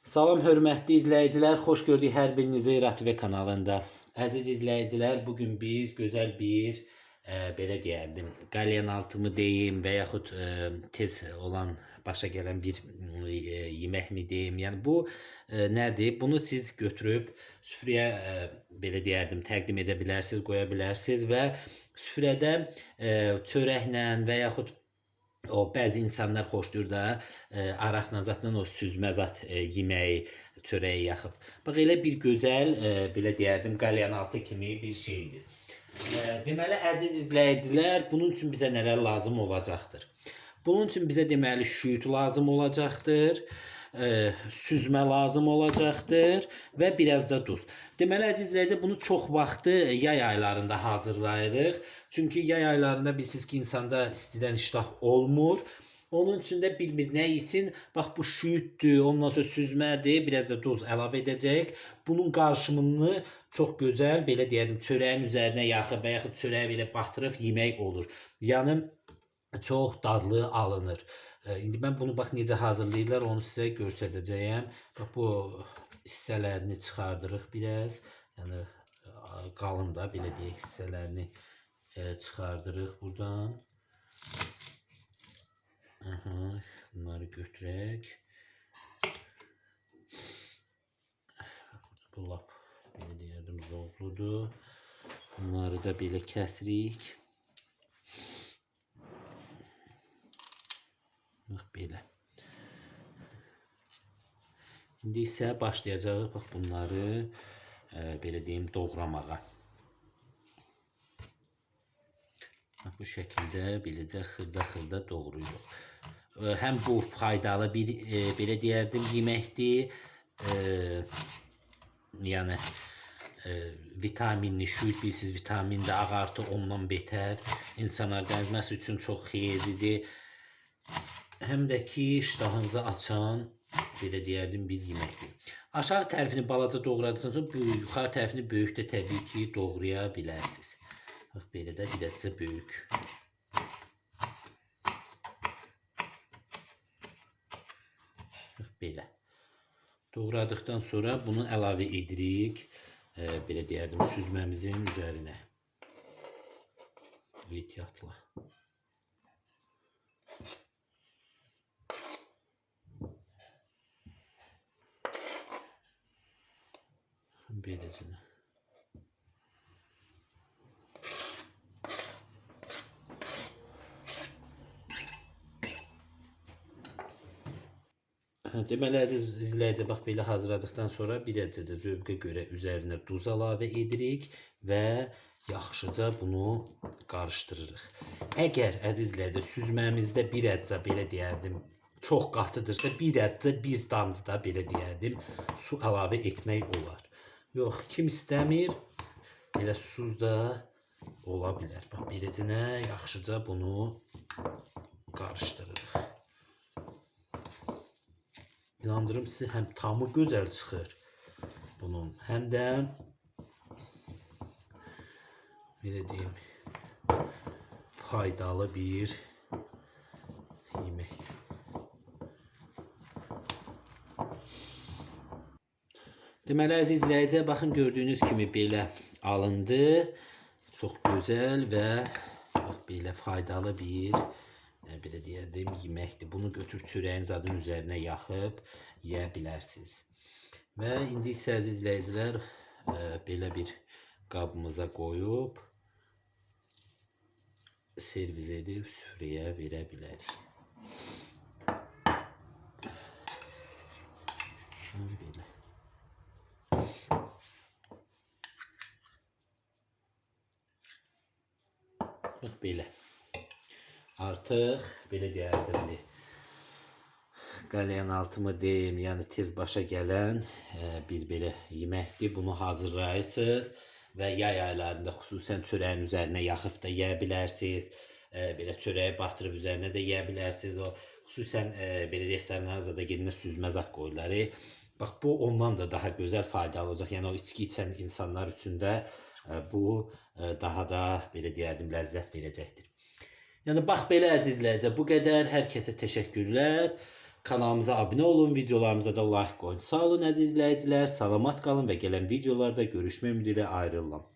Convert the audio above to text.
Salam hörmətli izləyicilər, xoş gördük hər birinizi Rative kanalında. Əziz izləyicilər, bugün biz gözəl bir belə deyərdim, qalyanaltımı deyim və yaxud tez olan başa gələn bir yeməkmi deyim. Yəni bu nədir? Bunu siz götürüb süfrəyə belə deyərdim, təqdim edə bilərsiniz, qoya bilərsiniz və süfrədə çörəklə və yaxud o bəzi insanlar xoşlayır da araqla zatla o süzmə zat yeməyi, çörəyi yaxıb. Bax elə bir gözəl belə deyərdim qalyanaltı kimi bir şeydir. Deməli əziz izləyicilər, bunun üçün bizə nələr lazım olacaqdır? Bunun üçün bizə deməli şüyüt lazım olacaqdır, süzmə lazım olacaqdır və biraz da duz. Deməli əziz izləyicilər, bunu çox vaxtı yay aylarında hazırlayırıq. Çünki yay aylarında bilirsiniz ki, insanda istidən iştah olmur. Onun üçün də bilmir nə yesin. Bax bu şüyüddür, ondan sonra süzmədir, biraz da duz əlavə edəcəyik. Bunun qarışımını çox gözəl belə deyərdim, çörəyin üzərinə yaxıb və yaxud çörəyə belə batırıb yemək olur. Yəni çox dadlı alınır. İndi mən bunu bax necə hazırlayırlar, onu sizə göstərəcəyəm. Bax bu hissələrini çıxardırıq biraz. Yəni qalın da belə deyək hissələrini çıxardırıq buradan. Bunları götürək. Bu lap belə deyərdim zorludur. Bunları da belə kəsirik. Bax belə. İndi isə başlayacağıq bax bunları belə deyim doğramağa. Bax bu şəkildə beləcə xırda-xırda doğrayırıq. Həm bu faydalı bir belə deyərdim yeməkdir. Yəni vitaminli, şüyüd bilirsiniz, vitamin də ağartı ondan betər. İnsan orqanizması üçün çox xeyirlidir. Həm də ki iştahınızı açan belə deyərdim bir yeməkdir. Aşağı tərəfini balaca doğradıqdan sonra yuxarı tərəfini böyük də təbii ki doğraya bilərsiniz. Bax belə də birazca böyük. Bax belə. Doğradıqdan sonra bunu əlavə edirik. Belə deyərdim süzməmizin üzərinə. Ehtiyatla. Beləcə. Deməli əziz izləyicilər, bax belə hazırladıqdan sonra birəcə də zövqə görə üzərinə duz əlavə edirik və yaxşıca bunu qarışdırırıq. Əgər əziz izləyicilər süzməmizdə birəcə belə deyərdim çox qatıdırsa birəcə bir damcı da belə deyərdim su əlavə etmək olar. Yox, kim istəmir belə susuz da ola bilər. Bax beləcə yaxşıca bunu qarışdırırıq. İnandırım sizi, həm tamı gözəl çıxır bunun, həm də belə deyim faydalı bir yemək. Deməli əziz izləyicilər, baxın gördüyünüz kimi belə alındı. Çox gözəl və bax belə faydalı bir belə deyərdim yeməkdir. Bunu götür çörəyin zadın üzərinə yaxıb yeyə bilərsiniz. Və indi isə əziz izləyicilər belə bir qabımıza qoyub servis edib süfrəyə verə bilərik. Belə. Bax belə. Artıq belə deyərdim qalyanaltımı deyim, yəni tez başa gələn bir belə yeməkdir. Bunu hazırlayırsınız və yay aylarında xüsusən çörəyin üzərinə yaxıb da yeyə bilərsiniz. Belə çörəyə batırıb üzərinə də yeyə bilərsiniz. O xüsusən belə restoranlarda da gedəndə süzmə zat qoyurlar. Bax bu ondan da daha gözəl faydalı olacaq. Yəni o içki içən insanlar üçün də bu daha da belə deyərdim ləzzət verəcəkdir. Yəni bax belə əziz izləyicilər, bu qədər. Hər kəsə təşəkkürlər. Kanalımıza abunə olun, videolarımıza da like qoyun. Sağ olun əziz izləyicilər, salamat qalın və gələn videolarda görüşmək ümidi ilə ayrılıram.